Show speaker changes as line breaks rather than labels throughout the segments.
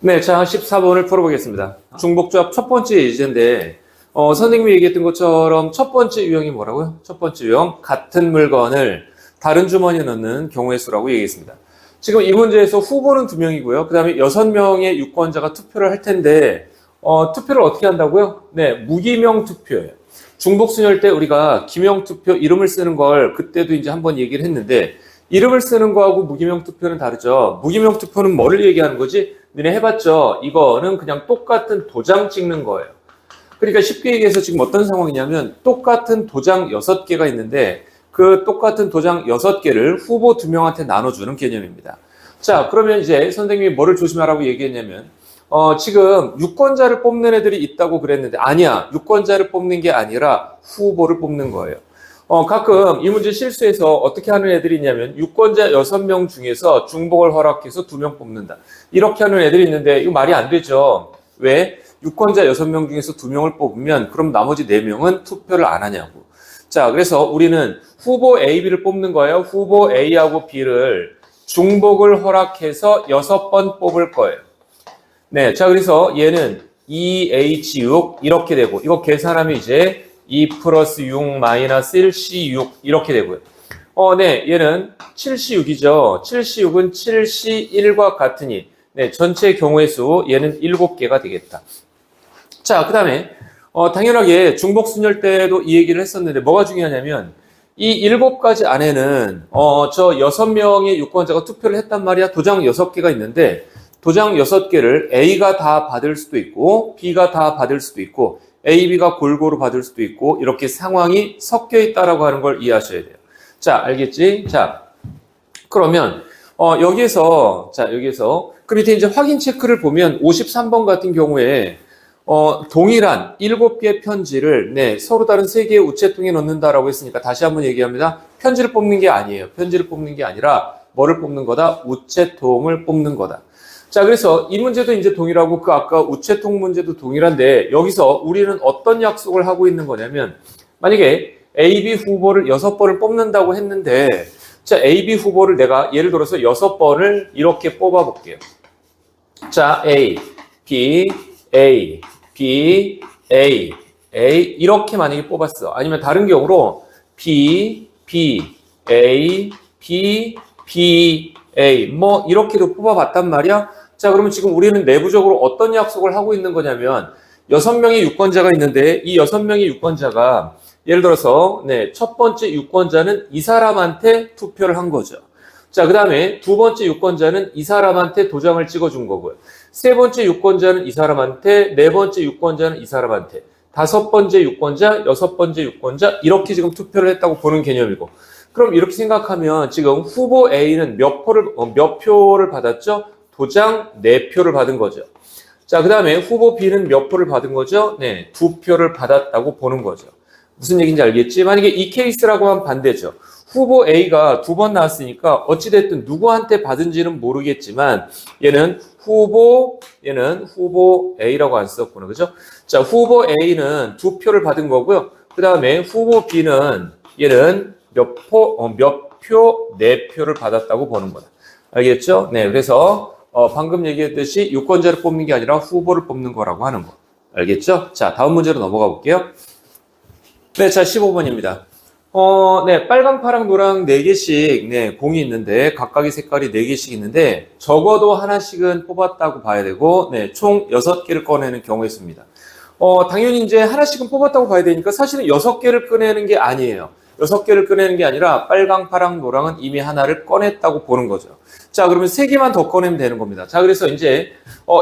네, 자, 14번을 풀어보겠습니다. 중복조합 첫 번째 예제인데, 선생님이 얘기했던 것처럼 첫 번째 유형이 뭐라고요? 첫 번째 유형, 같은 물건을 다른 주머니에 넣는 경우의 수라고 얘기했습니다. 지금 이 문제에서 후보는 2명이고요. 그 다음에 6명의 유권자가 투표를 할 텐데, 투표를 어떻게 한다고요? 네, 무기명 투표예요. 중복순열 때 우리가 기명 투표 이름을 쓰는 걸 그때도 이제 한번 얘기를 했는데, 이름을 쓰는 거하고 무기명 투표는 다르죠. 무기명 투표는 뭐를 얘기하는 거지? 너네 해봤죠? 이거는 그냥 똑같은 도장 찍는 거예요. 그러니까 쉽게 얘기해서 지금 어떤 상황이냐면 똑같은 도장 6개가 있는데 그 똑같은 도장 6개를 후보 2명한테 나눠주는 개념입니다. 자, 그러면 이제 선생님이 뭐를 조심하라고 얘기했냐면 지금 유권자를 뽑는 애들이 있다고 그랬는데 아니야. 유권자를 뽑는 게 아니라 후보를 뽑는 거예요. 가끔 이 문제 실수해서 어떻게 하는 애들이 있냐면 유권자 6명 중에서 중복을 허락해서 2명 뽑는다. 이렇게 하는 애들이 있는데 이거 말이 안 되죠. 왜? 유권자 6명 중에서 2명을 뽑으면 그럼 나머지 4명은 투표를 안 하냐고. 자, 그래서 우리는 후보 A, B를 뽑는 거예요. 후보 A하고 B를 중복을 허락해서 6번 뽑을 거예요. 네, 자, 그래서 얘는 2H6 이렇게 되고 이거 계산하면 이제 2 플러스 6 마이너스 1 C6 이렇게 되고요. 네, 얘는 7C6이죠. 7C6은 7C1과 같으니 네, 전체 경우의 수 얘는 7개가 되겠다. 자, 그 다음에 당연하게 중복순열 때도 이 얘기를 했었는데 뭐가 중요하냐면 이 7가지 안에는 저 6명의 유권자가 투표를 했단 말이야. 도장 6개가 있는데 도장 6개를 A가 다 받을 수도 있고 B가 다 받을 수도 있고 A, B가 골고루 받을 수도 있고 이렇게 상황이 섞여 있다라고 하는 걸 이해하셔야 돼요. 자, 알겠지? 자, 그러면 여기에서 그 밑에 이제 확인 체크를 보면 53번 같은 경우에 동일한 7개의 편지를 네, 서로 다른 3개의 우체통에 넣는다라고 했으니까 다시 한번 얘기합니다. 편지를 뽑는 게 아니에요. 편지를 뽑는 게 아니라 뭐를 뽑는 거다? 우체통을 뽑는 거다. 자, 그래서 이 문제도 이제 동일하고 그 아까 우체통 문제도 동일한데 여기서 우리는 어떤 약속을 하고 있는 거냐면 만약에 A, B 후보를 6번을 뽑는다고 했는데 자, A, B 후보를 내가 예를 들어서 6번을 이렇게 뽑아 볼게요. 자, A, B, A, B, A, A 이렇게 만약에 뽑았어. 아니면 다른 경우로 B, B, A, B, B, A 뭐 이렇게도 뽑아봤단 말이야. 자, 그러면 지금 우리는 내부적으로 어떤 약속을 하고 있는 거냐면 6명의 유권자가 있는데 이 6명의 유권자가 예를 들어서 네, 첫 번째 유권자는 이 사람한테 투표를 한 거죠. 자, 그 다음에 두 번째 유권자는 이 사람한테 도장을 찍어준 거고요. 세 번째 유권자는 이 사람한테, 네 번째 유권자는 이 사람한테, 다섯 번째 유권자, 여섯 번째 유권자 이렇게 지금 투표를 했다고 보는 개념이고 그럼 이렇게 생각하면 지금 후보 A는 몇 표를 받았죠? 도장 4표를 받은 거죠. 자, 그 다음에 후보 B는 몇 표를 받은 거죠? 네, 2표를 받았다고 보는 거죠. 무슨 얘기인지 알겠지? 만약에 이 케이스라고 하면 반대죠. 후보 A가 2번 나왔으니까 어찌됐든 누구한테 받은지는 모르겠지만 얘는 후보 A라고 안 썼구나. 그죠? 자, 후보 A는 2표를 받은 거고요. 그 다음에 후보 B는 얘는 몇 표, 4표를 받았다고 보는 거다. 알겠죠? 네, 그래서 방금 얘기했듯이 유권자를 뽑는 게 아니라 후보를 뽑는 거라고 하는 거. 알겠죠? 자, 다음 문제로 넘어가 볼게요. 네, 자, 15번입니다. 네, 빨강, 파랑, 노랑 4개씩, 네, 공이 있는데, 각각의 색깔이 4개씩 있는데, 적어도 하나씩은 뽑았다고 봐야 되고, 네, 총 6개를 꺼내는 경우가 있습니다. 당연히 이제 하나씩은 뽑았다고 봐야 되니까 사실은 6개를 꺼내는 게 아니에요. 6개를 꺼내는 게 아니라 빨강, 파랑, 노랑은 이미 하나를 꺼냈다고 보는 거죠. 자, 그러면 3개만 더 꺼내면 되는 겁니다. 자, 그래서 이제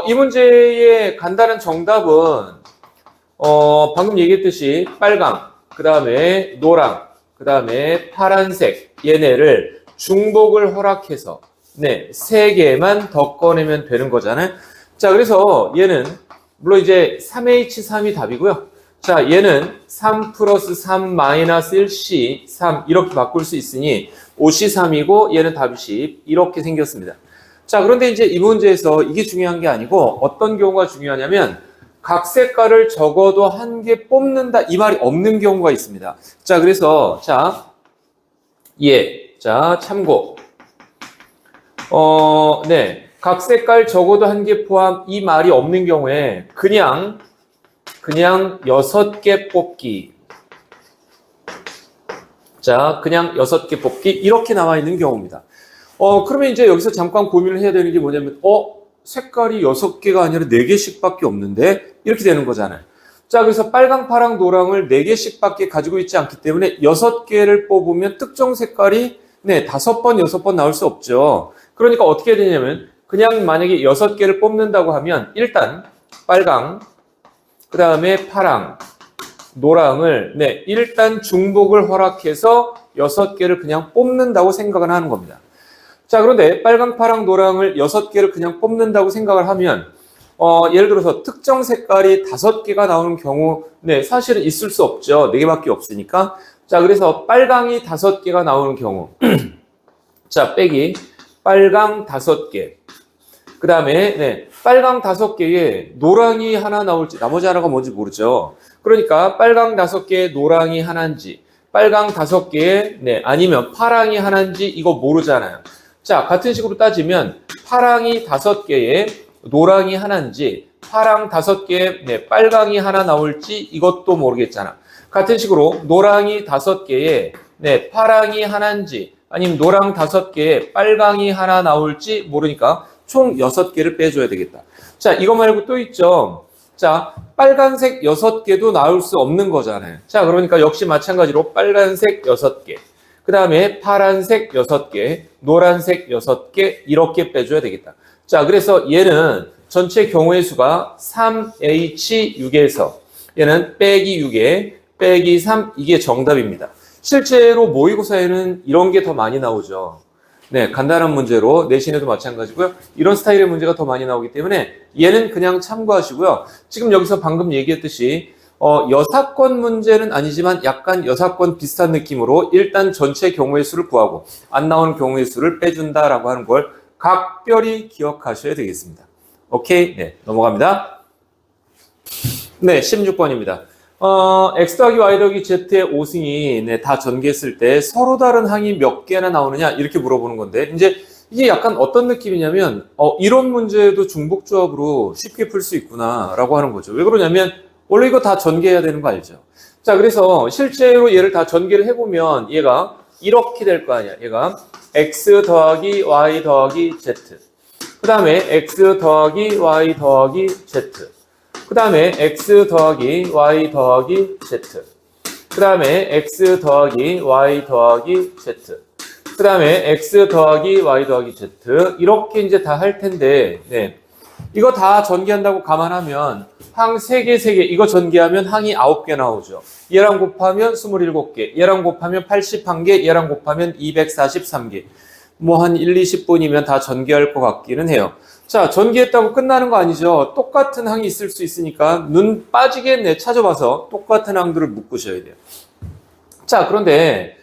이 문제의 간단한 정답은 방금 얘기했듯이 빨강, 그 다음에 노랑, 그 다음에 파란색 얘네를 중복을 허락해서 네, 3개만 더 꺼내면 되는 거잖아요. 자, 그래서 얘는 물론 이제 3H3이 답이고요. 자, 얘는 3 플러스 3 마이너스 1C 3 이렇게 바꿀 수 있으니 5C3이고 얘는 답이 10 이렇게 생겼습니다. 자, 그런데 이제 이 문제에서 이게 중요한 게 아니고 어떤 경우가 중요하냐면 각 색깔을 적어도 1개 뽑는다 이 말이 없는 경우가 있습니다. 자, 그래서 자, 자, 참고 네, 각 색깔 적어도 한 개 포함 이 말이 없는 경우에 그냥 6개 뽑기. 자, 그냥 6개 뽑기 이렇게 나와 있는 경우입니다. 그러면 이제 여기서 잠깐 고민을 해야 되는 게 뭐냐면 색깔이 6개가 아니라 4개씩밖에 없는데 이렇게 되는 거잖아요. 자, 그래서 빨강, 파랑, 노랑을 4개씩밖에 가지고 있지 않기 때문에 6개를 뽑으면 특정 색깔이 5번, 6번 나올 수 없죠. 그러니까 어떻게 해야 되냐면 그냥 만약에 6개를 뽑는다고 하면 일단 빨강, 그 다음에 파랑, 노랑을 일단 중복을 허락해서 6개를 그냥 뽑는다고 생각을 하는 겁니다. 자, 그런데 빨강, 파랑, 노랑을 6개를 그냥 뽑는다고 생각을 하면 예를 들어서 특정 색깔이 5개가 나오는 경우 사실은 있을 수 없죠. 4개밖에 없으니까. 자, 그래서 빨강이 5개가 나오는 경우 자, 빼기 빨강 5개. 그 다음에 빨강 5개에 노랑이 하나 나올지 나머지 하나가 뭔지 모르죠. 그러니까 빨강 5개에 노랑이 하나인지 빨강 5개에 아니면 파랑이 하나인지 이거 모르잖아요. 자, 같은 식으로 따지면 파랑이 5개에 노랑이 하나인지 파랑 5개에 빨강이 하나 나올지 이것도 모르겠잖아. 같은 식으로 노랑이 5개에 파랑이 하나인지 아니면 노랑 5개에 빨강이 하나 나올지 모르니까 총 6개를 빼줘야 되겠다. 자, 이거 말고 또 있죠. 자, 빨간색 6개도 나올 수 없는 거잖아요. 자, 그러니까 역시 마찬가지로 빨간색 6개, 그 다음에 파란색 6개, 노란색 6개 이렇게 빼줘야 되겠다. 자, 그래서 얘는 전체 경우의 수가 3H6에서 얘는 빼기 6에 빼기 3 이게 정답입니다. 실제로 모의고사에는 이런 게 더 많이 나오죠. 간단한 문제로 내신에도 마찬가지고요. 이런 스타일의 문제가 더 많이 나오기 때문에 얘는 그냥 참고하시고요. 지금 여기서 방금 얘기했듯이 여사권 문제는 아니지만 약간 여사권 비슷한 느낌으로 일단 전체 경우의 수를 구하고 안 나오는 경우의 수를 빼준다라고 하는 걸 각별히 기억하셔야 되겠습니다. 오케이? 넘어갑니다. 16번입니다. x 더하기 y 더하기 z의 5승이 다 전개했을 때 서로 다른 항이 몇 개나 나오느냐 이렇게 물어보는 건데 이제 이게 약간 어떤 느낌이냐면 이런 문제도 중복조합으로 쉽게 풀 수 있구나 라고 하는 거죠. 왜 그러냐면 원래 이거 다 전개해야 되는 거 알죠? 자, 그래서 실제로 얘를 다 전개를 해보면 얘가 이렇게 될 거 아니야. 얘가 x 더하기 y 더하기 z, 그 다음에 x 더하기 y 더하기 z, 그 다음에 x 더하기 y 더하기 z, 그 다음에 x 더하기 y 더하기 z, 그 다음에 x 더하기 y 더하기 z 이렇게 이제 다 할 텐데 이거 다 전개한다고 감안하면 항 3개, 3개 이거 전개하면 항이 9개 나오죠. 얘랑 곱하면 27개, 얘랑 곱하면 81개, 얘랑 곱하면 243개. 뭐 한 1, 20분이면 다 전개할 것 같기는 해요. 자, 전개했다고 끝나는 거 아니죠. 똑같은 항이 있을 수 있으니까 눈 빠지게 찾아봐서 똑같은 항들을 묶으셔야 돼요. 자, 그런데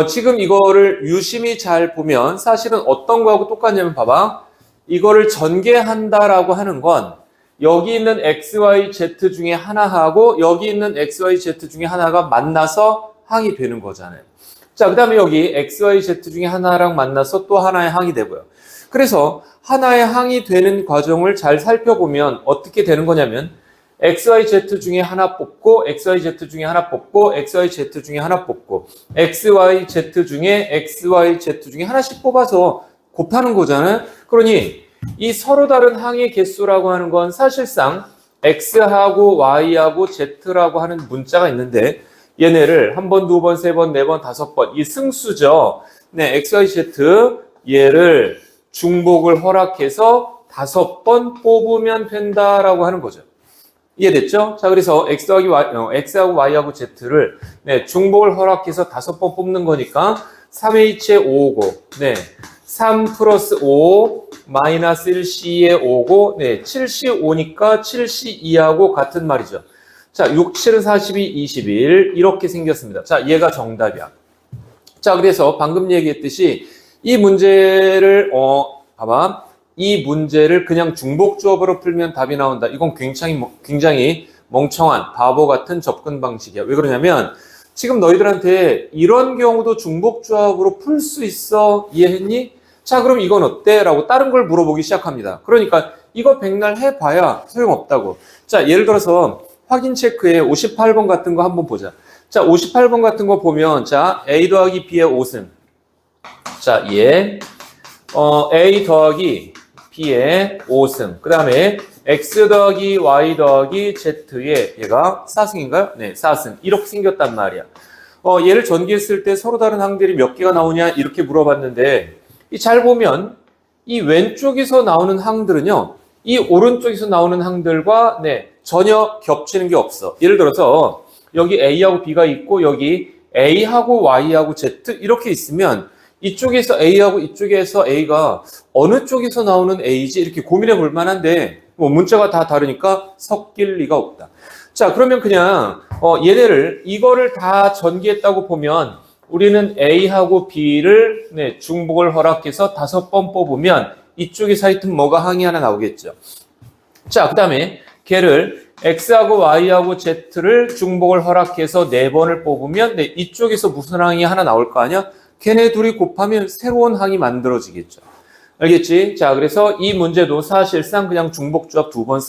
지금 이거를 유심히 잘 보면 사실은 어떤 거하고 똑같냐면 봐봐. 이거를 전개한다라고 하는 건 여기 있는 x, y, z 중에 하나하고 여기 있는 x, y, z 중에 하나가 만나서 항이 되는 거잖아요. 자, 그 다음에 여기 x, y, z 중에 하나랑 만나서 또 하나의 항이 되고요. 그래서 하나의 항이 되는 과정을 잘 살펴보면 어떻게 되는 거냐면 x, y, z 중에 하나 뽑고 x, y, z 중에 하나 뽑고 x, y, z 중에 하나 뽑고 x, y, z 중에 x, y, z 중에 하나씩 뽑아서 곱하는 거잖아요. 그러니 이 서로 다른 항의 개수라고 하는 건 사실상 x하고 y하고 z라고 하는 문자가 있는데 얘네를 한 번, 두 번, 세 번, 네 번, 다섯 번 이 승수죠. x, y, z 얘를 중복을 허락해서 5번 뽑으면 된다라고 하는 거죠. 이해됐죠? 자, 그래서 x하고 y하고 z를 중복을 허락해서 5번 뽑는 거니까 3h에 5고 3 플러스 5 마이너스 1c에 5고 7c 5니까 7c 2하고 같은 말이죠. 자, 6, 7은 42, 21 이렇게 생겼습니다. 자, 얘가 정답이야. 자, 그래서 방금 얘기했듯이 이 문제를 봐봐. 이 문제를 그냥 중복조합으로 풀면 답이 나온다. 이건 굉장히 멍청한 바보 같은 접근 방식이야. 왜 그러냐면 지금 너희들한테 이런 경우도 중복조합으로 풀 수 있어. 이해했니? 자, 그럼 이건 어때? 라고 다른 걸 물어보기 시작합니다. 그러니까 이거 백날 해봐야 소용없다고. 자, 예를 들어서 확인 체크에 58번 같은 거 한번 보자. 자, 58번 같은 거 보면, 자, A 더하기 B의 5승. 자, A 더하기 B의 5승. 그 다음에 X 더하기 Y 더하기 Z의 얘가 4승인가요? 네, 4승. 이렇게 생겼단 말이야. 얘를 전개했을 때 서로 다른 항들이 몇 개가 나오냐? 이렇게 물어봤는데, 잘 보면 이 왼쪽에서 나오는 항들은요, 이 오른쪽에서 나오는 항들과 네, 전혀 겹치는 게 없어. 예를 들어서 여기 A하고 B가 있고 여기 A하고 Y하고 Z 이렇게 있으면 이쪽에서 A하고 이쪽에서 A가 어느 쪽에서 나오는 A지 이렇게 고민해 볼 만한데 뭐 문자가 다 다르니까 섞일 리가 없다. 자, 그러면 그냥 얘네를 이거를 다 전개했다고 보면 우리는 A하고 B를 네, 중복을 허락해서 5번 뽑으면 이쪽에서 하여튼 뭐가 항이 하나 나오겠죠. 자, 그 다음에 걔를 X하고 Y하고 Z를 중복을 허락해서 4번을 뽑으면 네, 이쪽에서 무슨 항이 하나 나올 거 아니야? 걔네 둘이 곱하면 새로운 항이 만들어지겠죠. 알겠지? 자, 그래서 이 문제도 사실상 그냥 중복조합 2번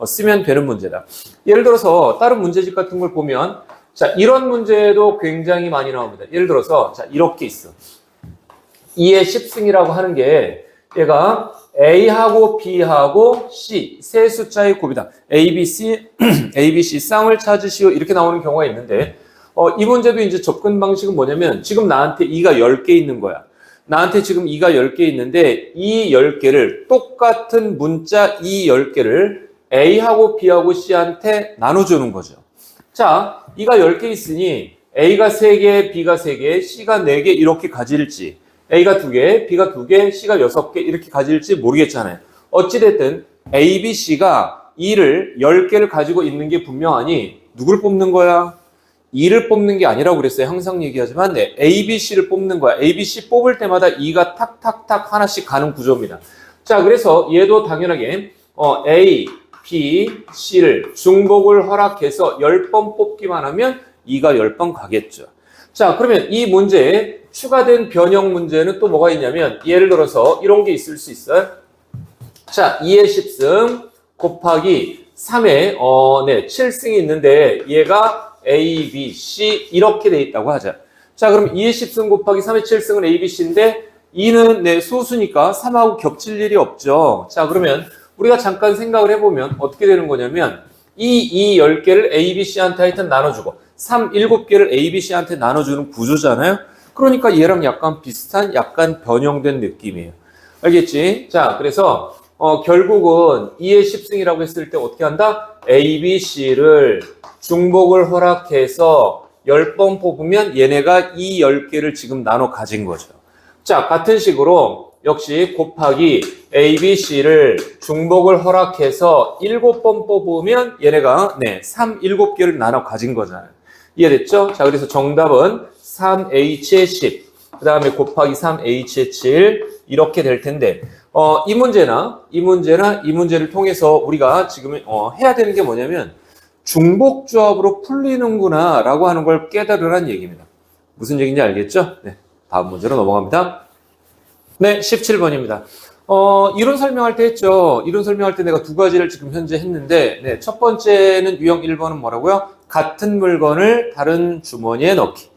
쓰면 되는 문제다. 예를 들어서 다른 문제집 같은 걸 보면 자, 이런 문제도 굉장히 많이 나옵니다. 예를 들어서 자, 이렇게 있어. 2의 10승이라고 하는 게 얘가 A하고 B하고 C 세 숫자의 곱이다. A, B, C 쌍을 찾으시오. 이렇게 나오는 경우가 있는데 이 문제도 이제 접근 방식은 뭐냐면 지금 나한테 2가 10개 있는 거야. 나한테 지금 2가 10개 있는데 이 10개를 똑같은 문자 이 10개를 A하고 B하고 C한테 나눠주는 거죠. 자, 2가 10개 있으니 A가 3개, B가 3개, C가 4개 이렇게 가질지 A가 2개, B가 2개, C가 6개 이렇게 가질지 모르겠잖아요. 어찌됐든 A, B, C가 2를 10개를 가지고 있는 게 분명하니 누굴 뽑는 거야? 2를 뽑는 게 아니라고 그랬어요. 항상 얘기하지만 네, A, B, C를 뽑는 거야. A, B, C 뽑을 때마다 2가 탁탁탁 하나씩 가는 구조입니다. 자, 그래서 얘도 당연하게 A, B, C를 중복을 허락해서 10번 뽑기만 하면 2가 10번 가겠죠. 자, 그러면 이 문제에 추가된 변형 문제는 또 뭐가 있냐면 예를 들어서 이런 게 있을 수 있어요. 자, 2의 10승 곱하기 3의 7승이 있는데 얘가 A, B, C 이렇게 돼 있다고 하자. 자, 그럼 2의 10승 곱하기 3의 7승은 A, B, C인데 2는 소수니까 3하고 겹칠 일이 없죠. 자, 그러면 우리가 잠깐 생각을 해보면 어떻게 되는 거냐면 이 10개를 A, B, C한테 하여튼 나눠주고 7개를 A, B, C한테 나눠주는 구조잖아요. 그러니까 얘랑 약간 비슷한 약간 변형된 느낌이에요. 알겠지? 자, 그래서 결국은 2의 10승이라고 했을 때 어떻게 한다? A, B, C를 중복을 허락해서 10번 뽑으면 얘네가 이 10개를 지금 나눠 가진 거죠. 자, 같은 식으로 역시 곱하기 A, B, C를 중복을 허락해서 7번 뽑으면 얘네가 7개를 나눠 가진 거잖아요. 이해됐죠? 자, 그래서 정답은 3H의 10, 그 다음에 곱하기 3H의 7 이렇게 될 텐데 이 문제를 통해서 우리가 지금 해야 되는 게 뭐냐면 중복조합으로 풀리는구나 라고 하는 걸 깨달으라는 얘기입니다. 무슨 얘기인지 알겠죠? 네, 다음 문제로 넘어갑니다. 네, 17번입니다. 이론 설명할 때 했죠. 이론 설명할 때 내가 두 가지를 지금 현재 했는데, 네, 첫 번째는 유형 1번은 뭐라고요? 같은 물건을 다른 주머니에 넣기.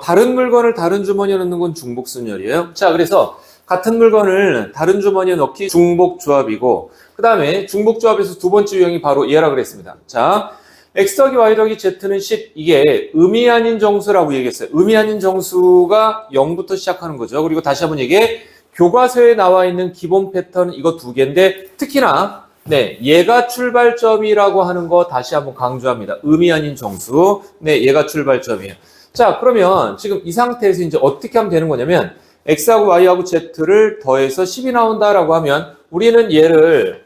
다른 물건을 다른 주머니에 넣는 건 중복순열이에요. 자, 그래서 같은 물건을 다른 주머니에 넣기 중복조합이고, 그 다음에 중복조합에서 두 번째 유형이 바로 얘라 그랬습니다. 자, X 더하기 Y 더하기 Z는 10, 이게 의미 아닌 정수라고 얘기했어요. 의미 아닌 정수가 0부터 시작하는 거죠. 그리고 다시 한번 얘기해. 교과서에 나와 있는 기본 패턴은 이거 두 개인데 특히나 얘가 출발점이라고 하는 거 다시 한번 강조합니다. 의미 아닌 정수. 얘가 출발점이에요. 자, 그러면 지금 이 상태에서 이제 어떻게 하면 되는 거냐면 X하고 Y하고 Z를 더해서 10이 나온다라고 하면 우리는 얘를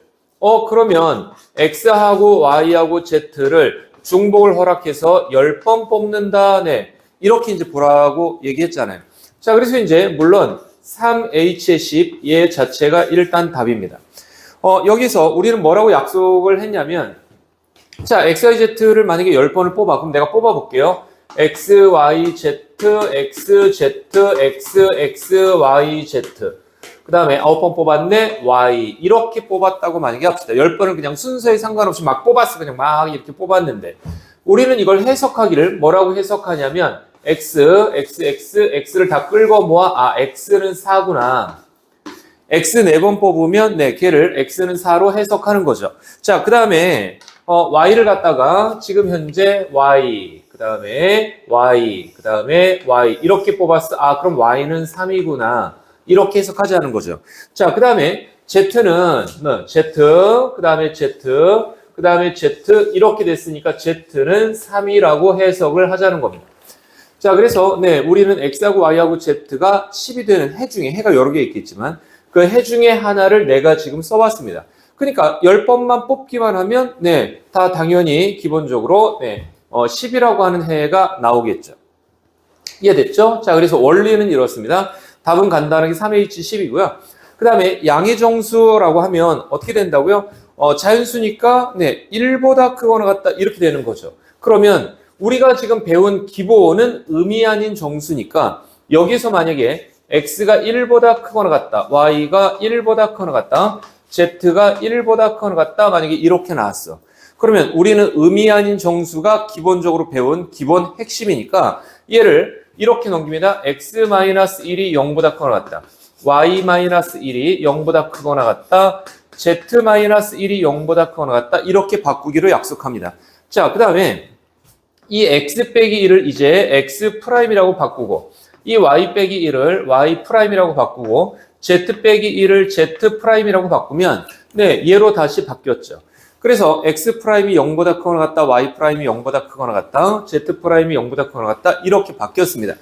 그러면 X하고 Y하고 Z를 중복을 허락해서 10번 뽑는다. 이렇게 이제 보라고 얘기했잖아요. 자, 그래서 이제 물론 3H의 10, 얘 자체가 일단 답입니다. 여기서 우리는 뭐라고 약속을 했냐면, 자, X, Y, Z를 만약에 10번을 뽑아. 그럼 내가 뽑아볼게요. X, Y, Z, X, Z, X, X, Y, Z. 그 다음에 9번 뽑았네, Y. 이렇게 뽑았다고 만약에 합시다. 10번을 그냥 순서에 상관없이 막 뽑았어. 그냥 막 이렇게 뽑았는데. 우리는 이걸 해석하기를 뭐라고 해석하냐면, X를 다 끌고 모아, X는 4구나. X 4번 뽑으면, 네, 걔를 X는 4로 해석하는 거죠. 자, 그 다음에, Y를 갖다가 지금 현재 Y, 그 다음에 Y, 그 다음에 Y 이렇게 뽑았어. 그럼 Y는 3이구나. 이렇게 해석하자는 거죠. 자, 그 다음에 Z는 Z, 그 다음에 Z, 그 다음에 Z 이렇게 됐으니까 Z는 3이라고 해석을 하자는 겁니다. 자, 그래서 네, 우리는 X하고 Y하고 Z가 10이 되는 해 중에 해가 여러 개 있겠지만 그 해 중에 하나를 내가 지금 써봤습니다. 그러니까 10번만 뽑기만 하면 네, 다 당연히 기본적으로 네, 10이라고 하는 해가 나오겠죠. 이해됐죠? 자, 그래서 원리는 이렇습니다. 답은 간단하게 3H10이고요. 그 다음에 양의 정수라고 하면 어떻게 된다고요? 자연수니까 네, 1보다 크거나 같다 이렇게 되는 거죠. 그러면 우리가 지금 배운 기본은 의미 아닌 정수니까 여기서 만약에 X가 1보다 크거나 같다, Y가 1보다 크거나 같다, Z가 1보다 크거나 같다 만약에 이렇게 나왔어. 그러면 우리는 의미 아닌 정수가 기본적으로 배운 기본 핵심이니까 얘를 이렇게 넘깁니다. X-1이 0보다 크거나 같다. Y-1이 0보다 크거나 같다. Z-1이 0보다 크거나 같다. 이렇게 바꾸기로 약속합니다. 자, 그 다음에 이 X 빼기 1을 이제 X'이라고 바꾸고 이 Y 빼기 1을 Y'이라고 바꾸고 Z 빼기 1을 Z'이라고 바꾸면 네, 얘로 다시 바뀌었죠. 그래서 X'이 0보다 크거나 같다, Y'이 0보다 크거나 같다, Z'이 0보다 크거나 같다 이렇게 바뀌었습니다.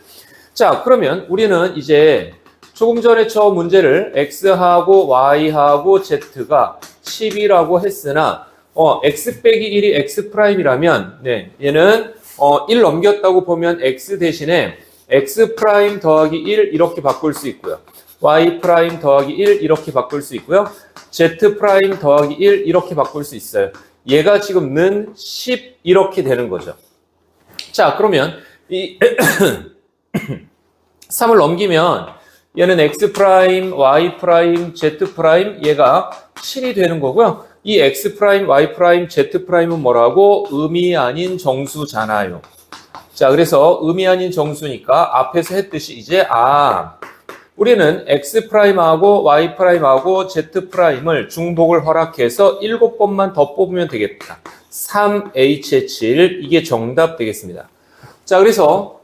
자, 그러면 우리는 이제 조금 전에 저 문제를 X하고 Y하고 Z가 10이라고 했으나 X 빼기 1이 X'이라면 네, 얘는 1 넘겼다고 보면 X 대신에 X' 더하기 1 이렇게 바꿀 수 있고요. Y' 더하기 1 이렇게 바꿀 수 있고요. Z' 더하기 1 이렇게 바꿀 수 있어요. 얘가 지금 는 10 이렇게 되는 거죠. 자, 그러면 이 3을 넘기면 얘는 X', Y', Z' 얘가 7이 되는 거고요. 이 X', Y', Z'은 뭐라고? 의미 아닌 정수잖아요. 자, 그래서 의미 아닌 정수니까 앞에서 했듯이 이제 우리는 X'하고 Y'하고 Z'을 중복을 허락해서 7번만 더 뽑으면 되겠다. 3H의7 이게 정답 되겠습니다. 자, 그래서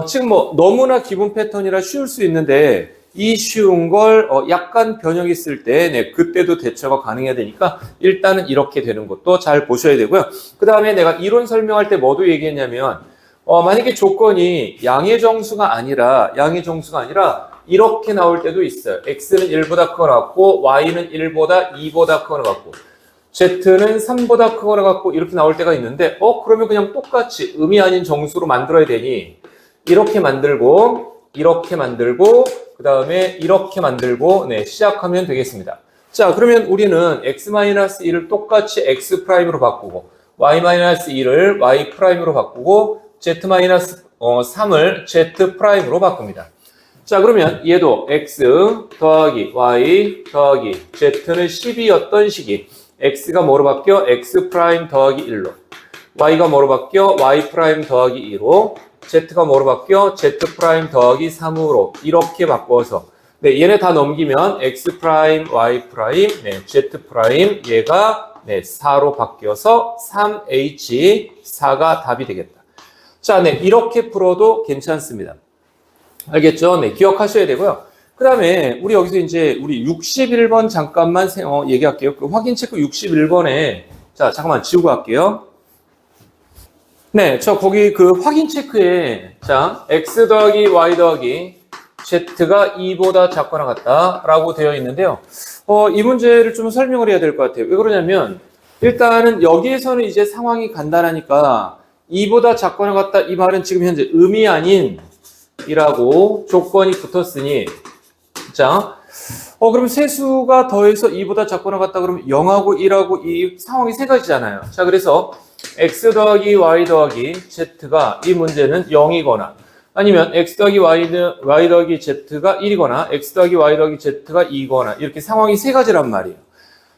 지금 뭐 너무나 기본 패턴이라 쉬울 수 있는데 이 쉬운 걸 약간 변형이 있을 때 네, 그때도 대처가 가능해야 되니까 일단은 이렇게 되는 것도 잘 보셔야 되고요. 그 다음에 내가 이론 설명할 때 뭐도 얘기했냐면 만약에 조건이 양의 정수가 아니라 이렇게 나올 때도 있어요. X는 1보다 크거나 같고 Y는 1보다 2보다 크거나 같고 Z는 3보다 크거나 같고 이렇게 나올 때가 있는데 그러면 그냥 똑같이 의미 아닌 정수로 만들어야 되니 이렇게 만들고 그 다음에 이렇게 만들고 네, 시작하면 되겠습니다. 자, 그러면 우리는 X-1을 똑같이 X'으로 바꾸고 Y-2를 Y'으로 바꾸고 Z-3을 Z'으로 바꿉니다. 자, 그러면 얘도 X 더하기 Y 더하기 Z는 10이었던 시기 X가 뭐로 바뀌어? X' 더하기 1로 Y가 뭐로 바뀌어? Y' 더하기 2로 Z가 뭐로 바뀌어? Z' 더하기 3으로 이렇게 바꿔서 네, 얘네 다 넘기면 X', Y', 네, Z' 얘가 네, 4로 바뀌어서 3H4가 답이 되겠다. 자, 네, 이렇게 풀어도 괜찮습니다. 알겠죠? 네, 기억하셔야 되고요. 그 다음에 우리 여기서 이제 우리 61번 잠깐만 얘기할게요. 그 확인 체크 61번에 자, 잠깐만 지우고 갈게요. 네, 저 거기 그 확인 체크에 자, X 더하기 Y 더하기 Z가 2보다 작거나 같다 라고 되어 있는데요. 이 문제를 좀 설명을 해야 될 것 같아요. 왜 그러냐면 일단은 여기에서는 이제 상황이 간단하니까 2보다 작거나 같다 이 말은 지금 현재 의미 아닌 이라고 조건이 붙었으니 자, 그럼 세수가 더해서 2보다 작거나 같다 그러면 0하고 1하고 이 상황이 세 가지잖아요. 자, 그래서 X 더하기 Y 더하기 Z가 이 문제는 0이거나 아니면 x 더하기 y 더하기 z가 1이거나 x 더하기 y 더하기 z가 2거나 이렇게 상황이 세 가지란 말이에요.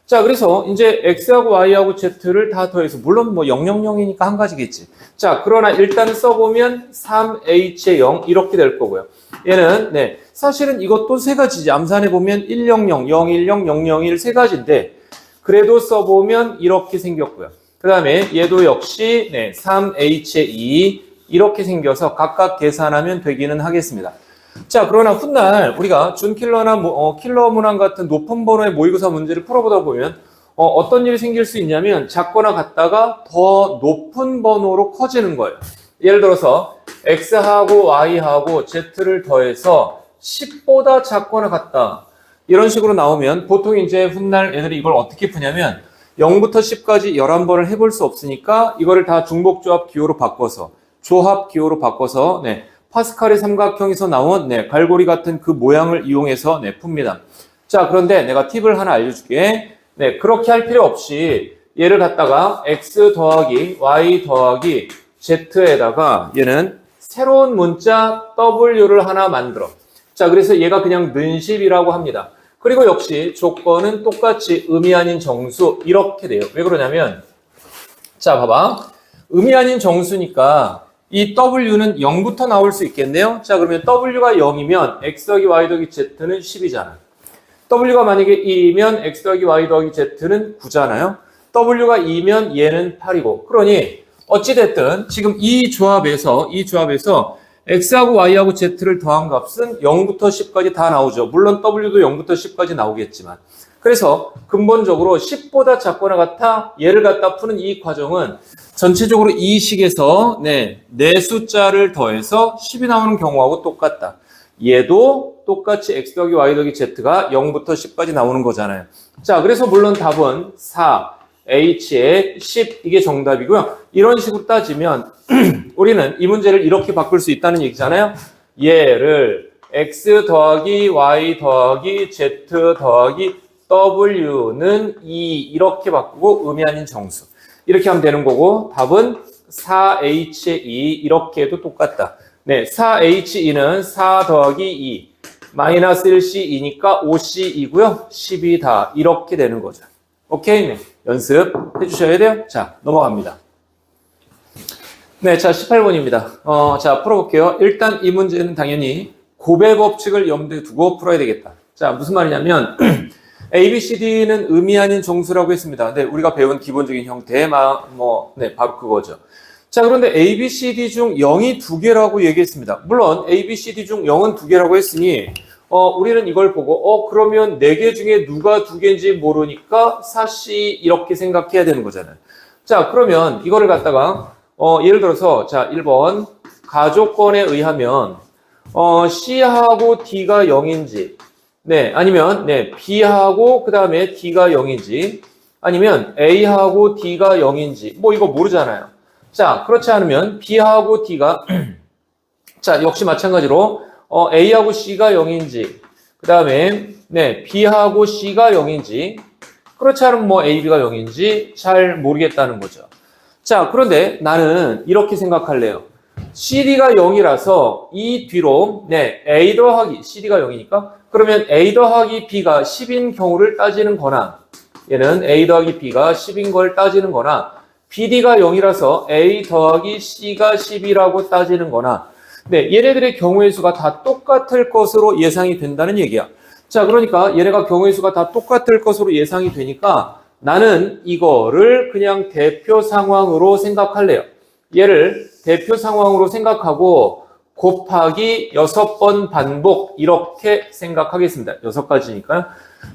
자, 그래서 이제 x하고 y하고 z를 다 더해서 물론 뭐 000이니까 한 가지겠지. 자, 그러나 일단 써보면 3h의 0 이렇게 될 거고요. 얘는 사실은 이것도 세 가지지. 암산해 보면 100, 010, 001 세 가지인데 그래도 써보면 이렇게 생겼고요. 그 다음에 얘도 역시 3h의 2 이렇게 생겨서 각각 계산하면 되기는 하겠습니다. 자, 그러나 훗날 우리가 준킬러나 킬러 문항 같은 높은 번호의 모의고사 문제를 풀어보다 보면 어떤 일이 생길 수 있냐면 작거나 같다가 더 높은 번호로 커지는 거예요. 예를 들어서 x하고 y하고 z를 더해서 10보다 작거나 같다. 이런 식으로 나오면 보통 이제 훗날 애들이 이걸 어떻게 푸냐면 0부터 10까지 11번을 해볼 수 없으니까 이거를 다 중복조합 기호로 바꿔서 조합 기호로 바꿔서 파스칼의 삼각형에서 나온 갈고리 같은 그 모양을 이용해서 풉니다. 자, 그런데 내가 팁을 하나 알려줄게. 그렇게 할 필요 없이 얘를 갖다가 x 더하기 y 더하기 z에다가 얘는 새로운 문자 w를 하나 만들어. 자, 그래서 얘가 그냥 는십이라고 합니다. 그리고 역시 조건은 똑같이 의미 아닌 정수 이렇게 돼요. 왜 그러냐면 자, 봐봐. 의미 아닌 정수니까 이 w는 0부터 나올 수 있겠네요. 자, 그러면 w가 0이면 x 더하기 y 더하기 z는 10이잖아. w가 만약에 1이면 x 더하기 y 더하기 z는 9잖아요. w가 2면 얘는 8이고. 그러니 어찌됐든 지금 이 조합에서 x하고 y하고 z를 더한 값은 0부터 10까지 다 나오죠. 물론 w도 0부터 10까지 나오겠지만. 그래서 근본적으로 10보다 작거나 같아 얘를 갖다 푸는 이 과정은 전체적으로 이 식에서 네 숫자를 더해서 10이 나오는 경우하고 똑같다. 얘도 똑같이 x 더하기 y 더하기 z가 0부터 10까지 나오는 거잖아요. 자, 그래서 물론 답은 4, h의 10 이게 정답이고요. 이런 식으로 따지면 우리는 이 문제를 이렇게 바꿀 수 있다는 얘기잖아요. 얘를 x 더하기 y 더하기 z 더하기 w는 2 이렇게 바꾸고 의미 아닌 정수 이렇게 하면 되는 거고 답은 4h의 2 이렇게 해도 똑같다. 네, 4h2는 4 더하기 2 마이너스 1c2니까 5c이고요. 10이다 이렇게 되는 거죠. 오케이? 네, 연습 해주셔야 돼요. 자, 넘어갑니다. 네, 자 18번입니다. 자 풀어볼게요. 일단 이 문제는 당연히 곱의 법칙을 염두에 두고 풀어야 되겠다. 자, 무슨 말이냐면 A, B, C, D는 의미 아닌 정수라고 했습니다. 네, 우리가 배운 기본적인 형태, 바로 그거죠. 자, 그런데 A, B, C, D 중 0이 2개라고 얘기했습니다. 물론 A, B, C, D 중 0은 2개라고 했으니 우리는 이걸 보고 그러면 4개 중에 누가 2개인지 모르니까 4C 이렇게 생각해야 되는 거잖아요. 자, 그러면 이거를 갖다가 예를 들어서 자, 1번 가조건에 의하면 C하고 D가 0인지 네, 아니면 B하고 그 다음에 D가 0인지 아니면 A하고 D가 0인지 뭐 이거 모르잖아요. 자, 그렇지 않으면 B하고 D가 자, 역시 마찬가지로 A하고 C가 0인지 그 다음에 B하고 C가 0인지 그렇지 않으면 뭐 A, B가 0인지 잘 모르겠다는 거죠. 자, 그런데 나는 이렇게 생각할래요. CD가 0이라서 이 뒤로 A 더하기 CD가 0이니까 그러면 A 더하기 B가 10인 경우를 따지는 거나 얘는 A 더하기 B가 10인 걸 따지는 거나 BD가 0이라서 A 더하기 C가 10이라고 따지는 거나 얘네들의 경우의 수가 다 똑같을 것으로 예상이 된다는 얘기야. 자, 그러니까 얘네가 경우의 수가 다 똑같을 것으로 예상이 되니까 나는 이거를 그냥 대표 상황으로 생각할래요. 얘를 대표 상황으로 생각하고 곱하기 6번 반복 이렇게 생각하겠습니다. 6가지니까요.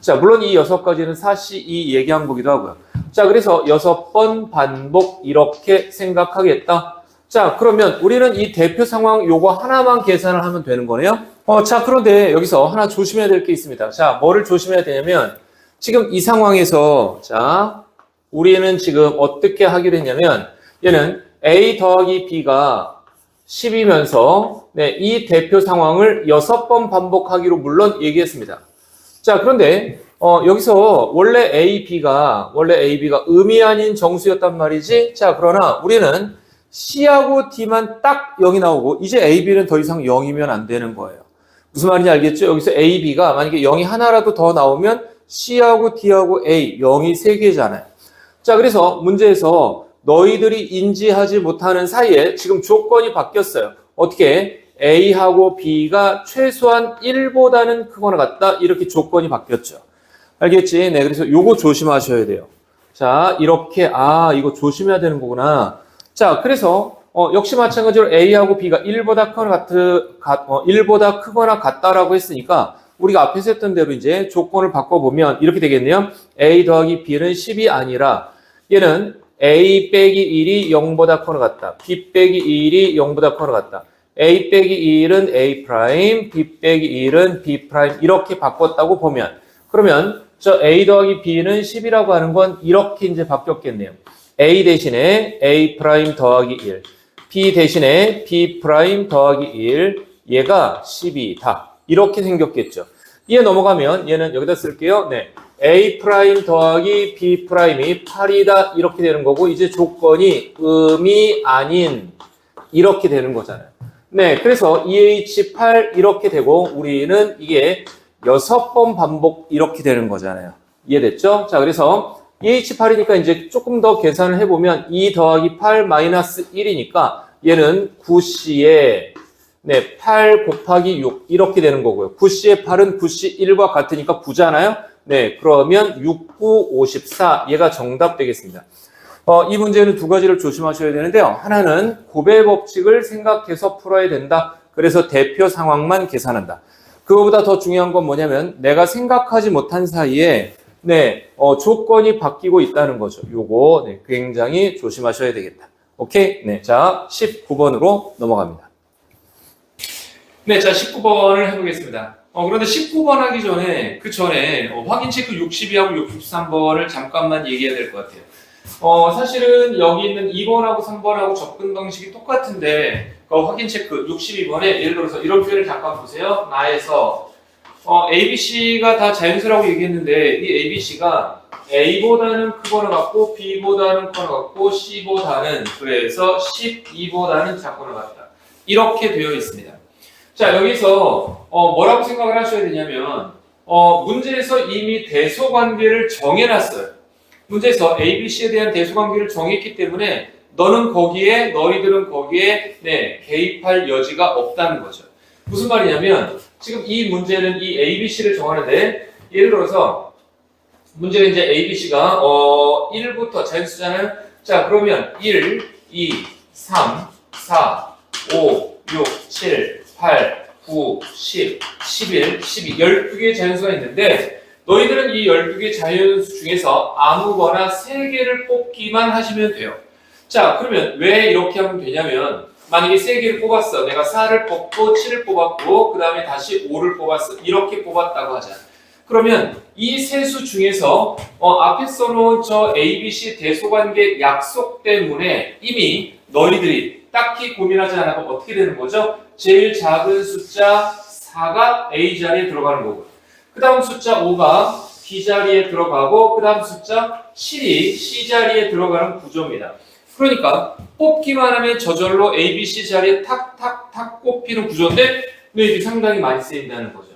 자, 물론 이 6가지는 4C2 얘기한 거기도 하고요. 자, 그래서 6번 반복 이렇게 생각하겠다. 자, 그러면 우리는 이 대표 상황 요거 하나만 계산을 하면 되는 거네요. 자, 그런데 여기서 하나 조심해야 될 게 있습니다. 자, 뭐를 조심해야 되냐면 지금 이 상황에서 자, 우리는 지금 어떻게 하기로 했냐면 얘는 A 더하기 B가 10이면서 이 대표 상황을 6번 반복하기로 물론 얘기했습니다. 자, 그런데 여기서 원래 A, B가 의미 아닌 정수였단 말이지. 자, 그러나 우리는 C하고 D만 딱 0이 나오고 이제 A, B는 더 이상 0이면 안 되는 거예요. 무슨 말인지 알겠죠? 여기서 A, B가 만약에 0이 하나라도 더 나오면 C하고 D하고 A, 0이 3개잖아요. 자, 그래서 문제에서 너희들이 인지하지 못하는 사이에 지금 조건이 바뀌었어요. 어떻게? A하고 B가 최소한 1보다는 크거나 같다. 이렇게 조건이 바뀌었죠. 알겠지? 네, 그래서 요거 조심하셔야 돼요. 자, 이렇게, 이거 조심해야 되는 거구나. 자, 그래서, 역시 마찬가지로 A하고 B가 1보다 크거나 같다라고 했으니까, 우리가 앞에서 했던 대로 이제 조건을 바꿔보면 이렇게 되겠네요. A 더하기 B는 10이 아니라, 얘는 A 빼기 1이 0보다 크거나 같다. B 빼기 1이 0보다 크거나 같다. A 빼기 1은 A 프라임, B 빼기 1은 B 프라임 이렇게 바꿨다고 보면 그러면 저 A 더하기 B는 10이라고 하는 건 이렇게 이제 바뀌었겠네요. A 대신에 A 프라임 더하기 1, B 대신에 B 프라임 더하기 1, 얘가 10이다. 이렇게 생겼겠죠. 이에 넘어가면 얘는 여기다 쓸게요. 네. A 프라임 더하기 B 프라임이 8이다. 이렇게 되는 거고 이제 조건이 음이 아닌 이렇게 되는 거잖아요. 네, 그래서 EH8 이렇게 되고 우리는 이게 6번 반복 이렇게 되는 거잖아요. 이해됐죠? 자, 그래서 EH8이니까 이제 조금 더 계산을 해보면 2 더하기 8 마이너스 1이니까 얘는 9C에 네, 8 곱하기 6 이렇게 되는 거고요. 9C의 8은 9C 1과 같으니까 9잖아요. 네, 그러면 6, 9, 54 얘가 정답 되겠습니다. 이 문제는 두 가지를 조심하셔야 되는데요. 하나는 곱의 법칙을 생각해서 풀어야 된다. 그래서 대표 상황만 계산한다. 그거보다 더 중요한 건 뭐냐면 내가 생각하지 못한 사이에 네, 조건이 바뀌고 있다는 거죠. 요거 네, 굉장히 조심하셔야 되겠다. 오케이? 네, 자 19번으로 넘어갑니다. 네, 자 19번을 해보겠습니다. 그런데 19번 하기 전에 그 전에 확인 체크 62하고 63번을 잠깐만 얘기해야 될 것 같아요. 사실은 여기 있는 2번하고 3번하고 접근 방식이 똑같은데 확인 체크 62번에 예를 들어서 이런 표현을 잠깐 보세요. 나에서 ABC가 다 자연수라고 얘기했는데 이 ABC가 A보다는 크거나 같고 B보다는 크거나 같고 C보다는 그래서 12보다는 작거나 같다. 이렇게 되어 있습니다. 자, 여기서 뭐라고 생각을 하셔야 되냐면 문제에서 이미 대소관계를 정해놨어요. 문제에서 A, B, C에 대한 대소관계를 정했기 때문에 너희들은 거기에 네, 개입할 여지가 없다는 거죠. 무슨 말이냐면 지금 이 문제는 이 A, B, C를 정하는데 예를 들어서 문제는 이제 A, B, C가 1부터 자연수잖아요. 자, 그러면 1, 2, 3, 4, 5, 6, 7, 8, 9, 10, 11, 12, 12개의 자연수가 있는데 너희들은 이 12개 자연수 중에서 아무거나 3개를 뽑기만 하시면 돼요. 자, 그러면 왜 이렇게 하면 되냐면 만약에 3개를 뽑았어. 내가 4를 뽑고 7을 뽑았고 그 다음에 다시 5를 뽑았어. 이렇게 뽑았다고 하자. 그러면 이 세 수 중에서 앞에 써놓은 저 ABC 대소관계 약속 때문에 이미 너희들이 딱히 고민하지 않아도 어떻게 되는 거죠? 제일 작은 숫자 4가 A 자리에 들어가는 거고요. 그 다음 숫자 5가 B 자리에 들어가고 그 다음 숫자 7이 C 자리에 들어가는 구조입니다. 그러니까 뽑기만 하면 저절로 A, B, C 자리에 탁탁탁 꼽히는 구조인데 이게 상당히 많이 쓰인다는 거죠.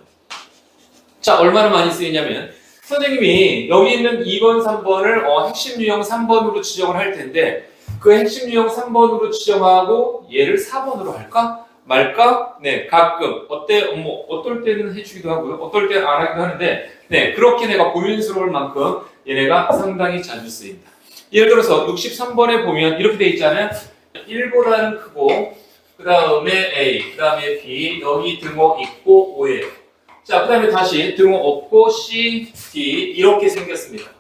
자, 얼마나 많이 쓰이냐면 선생님이 여기 있는 2번, 3번을 핵심 유형 3번으로 지정을 할 텐데 그 핵심 유형 3번으로 지정하고 얘를 4번으로 할까? 말까? 네, 가끔 어떨 때는 해주기도 하고요. 어떨 때는 안 하기도 하는데 네, 그렇게 내가 고민스러울 만큼 얘네가 상당히 자주 쓰입니다. 예를 들어서 63번에 보면 이렇게 돼 있잖아요. 1보다는 크고 그 다음에 A, 그 다음에 B, 여기 등호 있고 5예요. 자, 그 다음에 다시 등호 없고 C, D 이렇게 생겼습니다.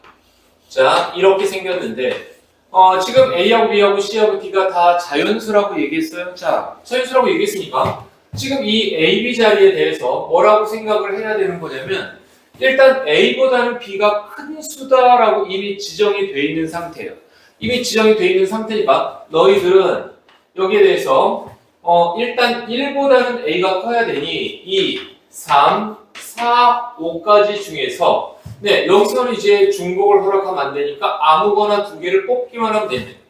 자, 이렇게 생겼는데 지금 A하고 B하고 C하고 D가 다 자연수라고 얘기했어요. 자, 자연수라고 얘기했으니까 지금 이 A, B 자리에 대해서 뭐라고 생각을 해야 되는 거냐면 일단 A보다는 B가 큰 수다라고 이미 지정이 돼 있는 상태예요. 이미 지정이 돼 있는 상태니까 너희들은 여기에 대해서 일단 1보다는 A가 커야 되니 2, 3, 4, 5까지 중에서 네, 여기서는 이제 중복을 허락하면 안 되니까 아무거나 2개를 뽑기만 하면 됩니다.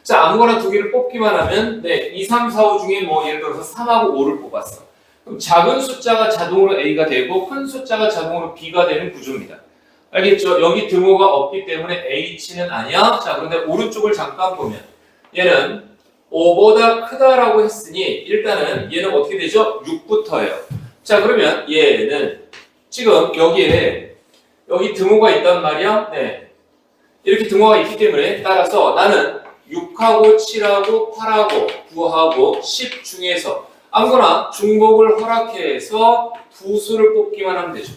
자, 아무거나 두 개를 뽑기만 하면, 네, 2, 3, 4, 5 중에 뭐, 예를 들어서 3하고 5를 뽑았어. 그럼 작은 숫자가 자동으로 A가 되고, 큰 숫자가 자동으로 B가 되는 구조입니다. 알겠죠? 여기 등호가 없기 때문에 H는 아니야. 자, 그런데 오른쪽을 잠깐 보면, 얘는 5보다 크다라고 했으니, 일단은 얘는 어떻게 되죠? 6부터예요. 자, 그러면 얘는 지금 여기 등호가 있단 말이야. 네. 이렇게 등호가 있기 때문에 따라서 나는 6하고 7하고 8하고 9하고 10 중에서 아무거나 중복을 허락해서 두 수를 뽑기만 하면 되죠.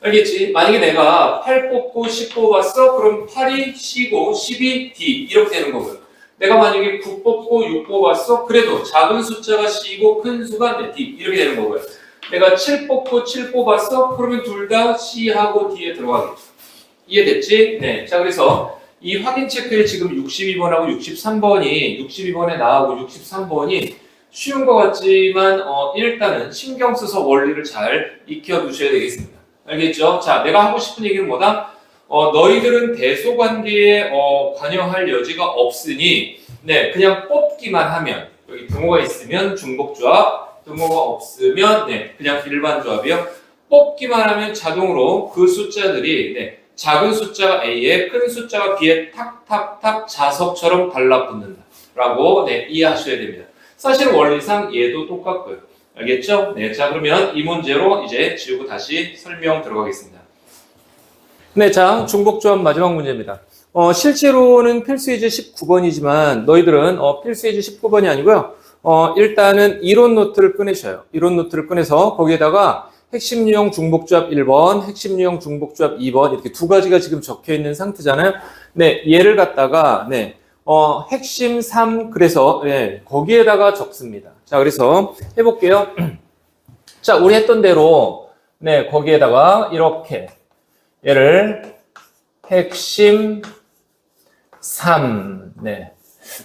알겠지? 만약에 내가 8 뽑고 10 뽑았어? 그럼 8이 C고 10이 D 이렇게 되는 거고요. 내가 만약에 9 뽑고 6 뽑았어? 그래도 작은 숫자가 C고 큰 수가 D 이렇게 되는 거고요. 내가 7 뽑고 7 뽑았어? 그러면 둘 다 C하고 D에 들어가겠죠. 이해됐지? 네. 자, 그래서 이 확인 체크에 지금 62번하고 63번이 62번에 나하고 63번이 쉬운 것 같지만 일단은 신경 써서 원리를 잘 익혀두셔야 되겠습니다. 알겠죠? 자, 내가 하고 싶은 얘기는 뭐다? 너희들은 대소관계에 관여할 여지가 없으니 네, 그냥 뽑기만 하면 여기 등호가 있으면 중복조합, 등호가 없으면 네, 그냥 일반 조합이요. 뽑기만 하면 자동으로 그 숫자들이 네, 작은 숫자가 A에 큰 숫자가 B에 탁탁탁 자석처럼 달라붙는다 라고 네, 이해하셔야 됩니다. 사실 원리상 얘도 똑같고요. 알겠죠? 네, 자 그러면 이 문제로 이제 지우고 다시 설명 들어가겠습니다. 네, 자 중복조합 마지막 문제입니다. 실제로는 필수예제 19번이지만 너희들은 필수예제 19번이 아니고요. 일단은 이론 노트를 꺼내셔요. 이론 노트를 꺼내서 거기에다가 핵심 유형 중복조합 1번, 핵심 유형 중복조합 2번 이렇게 두 가지가 지금 적혀 있는 상태잖아요. 네, 얘를 갖다가 네, 핵심 3 그래서 네, 거기에다가 적습니다. 자, 그래서 해볼게요. 자, 우리 했던 대로 네, 거기에다가 이렇게 얘를 핵심 3 네.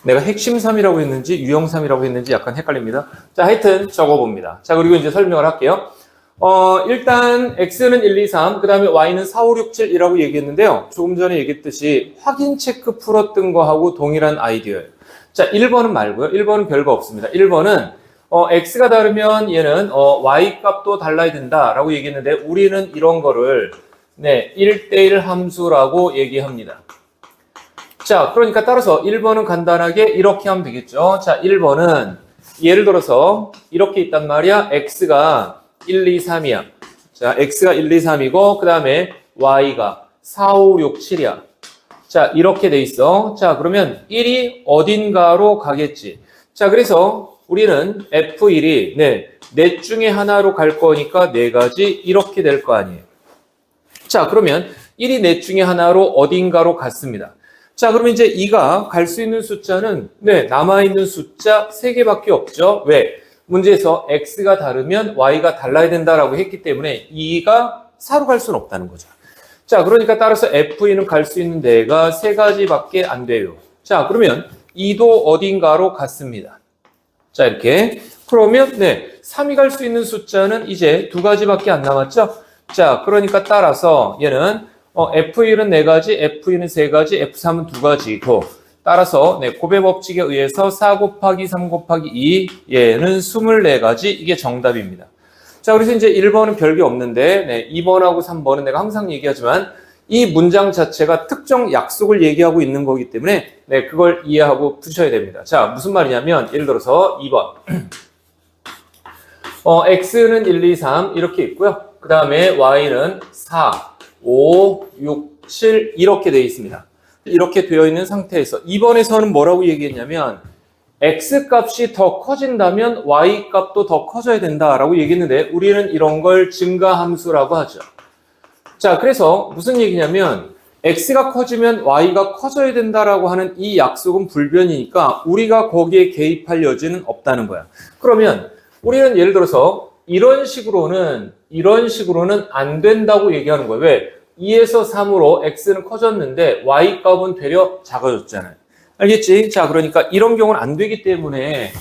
내가 핵심 3이라고 했는지 유형 3이라고 했는지 약간 헷갈립니다. 자, 하여튼 적어봅니다. 자, 그리고 이제 설명을 할게요. 일단 x는 1, 2, 3, 그 다음에 y는 4, 5, 6, 7이라고 얘기했는데요. 조금 전에 얘기했듯이 확인 체크 풀었던 거하고 동일한 아이디어예요. 자, 1번은 말고요. 1번은 별거 없습니다. 1번은 x가 다르면 얘는 y 값도 달라야 된다라고 얘기했는데 우리는 이런 거를 네, 1대1 함수라고 얘기합니다. 자, 그러니까 따라서 1번은 간단하게 이렇게 하면 되겠죠. 자, 1번은 예를 들어서 이렇게 있단 말이야. x가 1, 2, 3이야. 자, x가 1, 2, 3이고 그 다음에 y가 4, 5, 6, 7이야. 자, 이렇게 돼 있어. 자, 그러면 1이 어딘가로 가겠지. 자, 그래서 우리는 F1이 넷 중에 하나로 갈 거니까 네 가지 이렇게 될 거 아니에요. 자, 그러면 1이 넷 중에 하나로 어딘가로 갔습니다. 자, 그러면 이제 2가 갈 수 있는 숫자는 남아있는 숫자 3개밖에 없죠. 왜? 문제에서 x가 다르면 y가 달라야 된다라고 했기 때문에 2가 4로 갈 수는 없다는 거죠. 자, 그러니까 따라서 F2는 갈 수 있는 데가 3가지밖에 안 돼요. 자, 그러면 2도 어딘가로 갔습니다. 자, 이렇게. 그러면 3이 갈 수 있는 숫자는 이제 2가지밖에 안 남았죠. 자, 그러니까 따라서 얘는 F1은 4가지, F2는 3가지, F3은 2가지고 따라서 곱의 법칙에 의해서 4 곱하기 3 곱하기 2 얘는 24가지 이게 정답입니다. 자, 그래서 이제 1번은 별게 없는데 2번하고 3번은 내가 항상 얘기하지만 이 문장 자체가 특정 약속을 얘기하고 있는 거기 때문에 그걸 이해하고 푸셔야 됩니다. 자, 무슨 말이냐면 예를 들어서 2번 x는 1, 2, 3 이렇게 있고요. 그 다음에 y는 4, 5, 6, 7 이렇게 되어 있습니다. 이렇게 되어 있는 상태에서 2번에서는 뭐라고 얘기했냐면 x값이 더 커진다면 y값도 더 커져야 된다라고 얘기했는데 우리는 이런 걸 증가함수라고 하죠. 자, 그래서 무슨 얘기냐면 x가 커지면 y가 커져야 된다라고 하는 이 약속은 불변이니까 우리가 거기에 개입할 여지는 없다는 거야. 그러면 우리는 예를 들어서 이런 식으로는 안 된다고 얘기하는 거예요. 왜? 2에서 3으로 x는 커졌는데 y값은 되려 작아졌잖아요. 알겠지? 자, 그러니까 이런 경우는 안 되기 때문에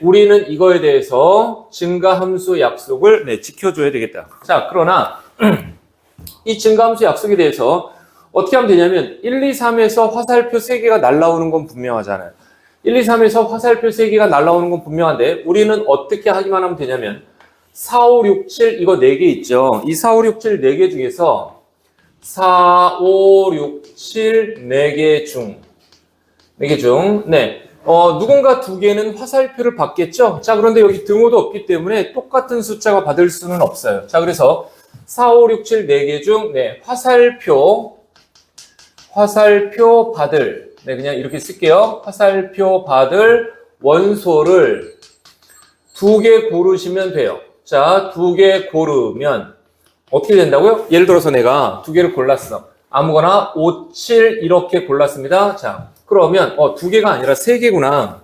우리는 이거에 대해서 증가함수 약속을 지켜줘야 되겠다. 자, 그러나 이 증가함수 약속에 대해서 어떻게 하면 되냐면 1, 2, 3에서 화살표 3개가 날라오는 건 분명하잖아요. 1, 2, 3에서 화살표 3개가 날라오는 건 분명한데 우리는 어떻게 하기만 하면 되냐면 4, 5, 6, 7 이거 4개 있죠. 이 4, 5, 6, 7 4개 중에서 4, 5, 6, 7 4개 중 4개 중 네. 누군가 2개는 화살표를 받겠죠? 자, 그런데 여기 등호도 없기 때문에 똑같은 숫자가 받을 수는 없어요. 자, 그래서 4, 5, 6, 7 4개 중 네, 화살표 받을 네, 그냥 이렇게 쓸게요. 화살표 받을 원소를 2개 고르시면 돼요. 자, 2개 고르면 어떻게 된다고요? 예를 들어서 내가 2개를 골랐어. 아무거나 5, 7 이렇게 골랐습니다. 자, 그러면 2개가 아니라 3개구나.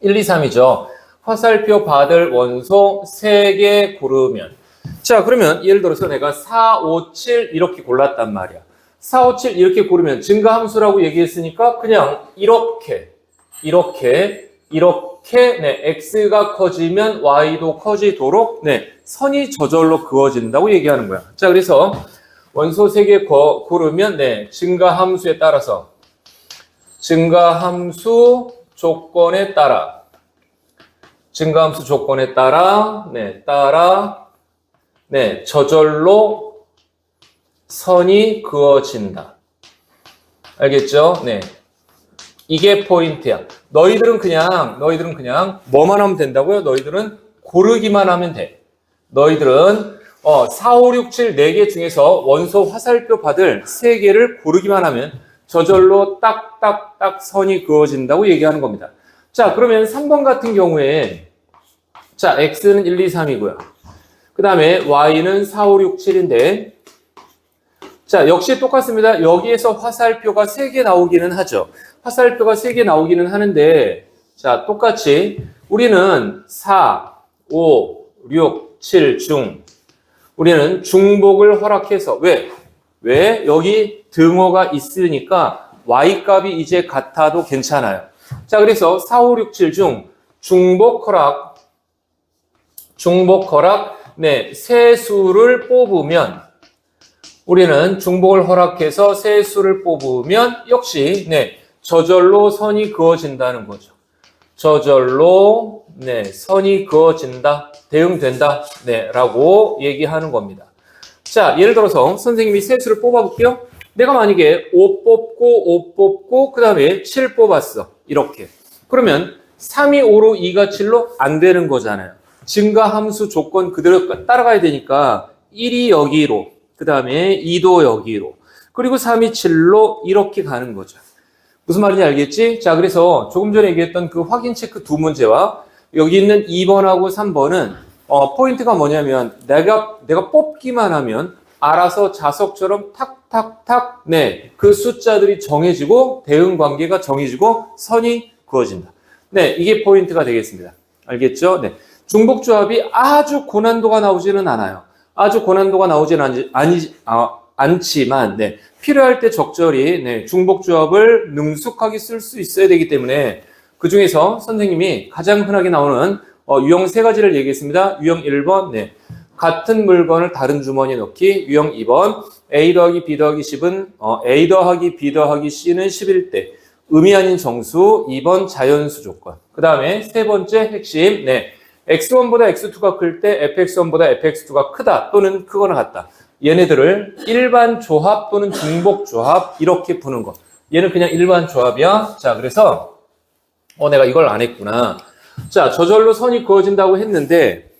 1, 2, 3이죠. 화살표 받을 원소 3개 고르면 자, 그러면 예를 들어서 내가 4, 5, 7 이렇게 골랐단 말이야. 4, 5, 7 이렇게 고르면 증가함수라고 얘기했으니까 그냥 이렇게 네, x가 커지면 y도 커지도록 네, 선이 저절로 그어진다고 얘기하는 거야. 자, 그래서 원소 3개 고르면 네, 증가함수에 따라서 증가함수 조건에 따라 네, 저절로 선이 그어진다. 알겠죠? 네. 이게 포인트야. 너희들은 그냥 뭐만 하면 된다고요? 너희들은 고르기만 하면 돼. 너희들은 4, 5, 6, 7 4개 중에서 원소 화살표 받을 3개를 고르기만 하면 저절로 딱딱딱 선이 그어진다고 얘기하는 겁니다. 자, 그러면 3번 같은 경우에 자, x는 1, 2, 3이고요. 그 다음에 y는 4, 5, 6, 7인데 자, 역시 똑같습니다. 여기에서 화살표가 3개 나오기는 하죠. 화살표가 3개 나오기는 하는데 자, 똑같이 우리는 4, 5, 6, 7 중 우리는 중복을 허락해서 왜? 여기 등호가 있으니까 y값이 이제 같아도 괜찮아요. 자, 그래서 4, 5, 6, 7 중 중복 허락 네, 세 수를 뽑으면 우리는 중복을 허락해서 세 수를 뽑으면 역시 네, 저절로 선이 그어진다는 거죠. 저절로 네, 선이 그어진다, 대응된다 네, 라고 얘기하는 겁니다. 자, 예를 들어서 선생님이 세 수를 뽑아볼게요. 내가 만약에 5 뽑고 그 다음에 7 뽑았어. 이렇게. 그러면 3이 5로 2가 7로 안 되는 거잖아요. 증가함수 조건 그대로 따라가야 되니까 1이 여기로, 그 다음에 2도 여기로, 그리고 3이 7로 이렇게 가는 거죠. 무슨 말인지 알겠지? 자, 그래서 조금 전에 얘기했던 그 확인 체크 두 문제와 여기 있는 2번하고 3번은 포인트가 뭐냐면 내가 뽑기만 하면 알아서 자석처럼 탁탁탁 네, 그 숫자들이 정해지고 대응 관계가 정해지고 선이 그어진다. 네, 이게 포인트가 되겠습니다. 알겠죠? 네. 중복조합이 아주 고난도가 나오지는 않아요. 아주 고난도가 나오지는 않지만 네, 필요할 때 적절히 네, 중복조합을 능숙하게 쓸 수 있어야 되기 때문에 그 중에서 선생님이 가장 흔하게 나오는 유형 3가지를 얘기했습니다. 유형 1번 네, 같은 물건을 다른 주머니에 넣기. 유형 2번 A 더하기 B 더하기 10은 A 더하기 B 더하기 C는 10일 때 의미 아닌 정수. 2번 자연수 조건. 그 다음에 세 번째 핵심 네, x1보다 x2가 클 때 fx1보다 fx2가 크다 또는 크거나 같다. 얘네들을 일반 조합 또는 중복 조합 이렇게 푸는 거. 얘는 그냥 일반 조합이야. 자, 그래서 내가 이걸 안 했구나. 자, 저절로 선이 그어진다고 했는데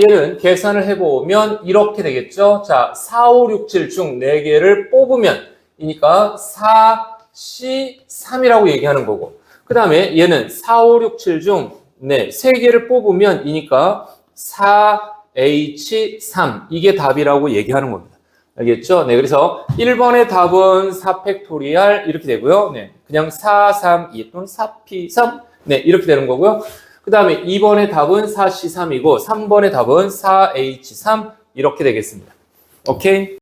얘는 계산을 해보면 이렇게 되겠죠. 자, 4, 5, 6, 7 중 4개를 뽑으면 이니까 4, C, 3이라고 얘기하는 거고 그 다음에 얘는 4, 5, 6, 7 중 네, 3개를 뽑으면 이니까 4H3 이게 답이라고 얘기하는 겁니다. 알겠죠? 네, 그래서 1번의 답은 4팩토리알 이렇게 되고요. 네, 그냥 432 또는 4P3 네, 이렇게 되는 거고요. 그 다음에 2번의 답은 4C3이고 3번의 답은 4H3 이렇게 되겠습니다. 오케이?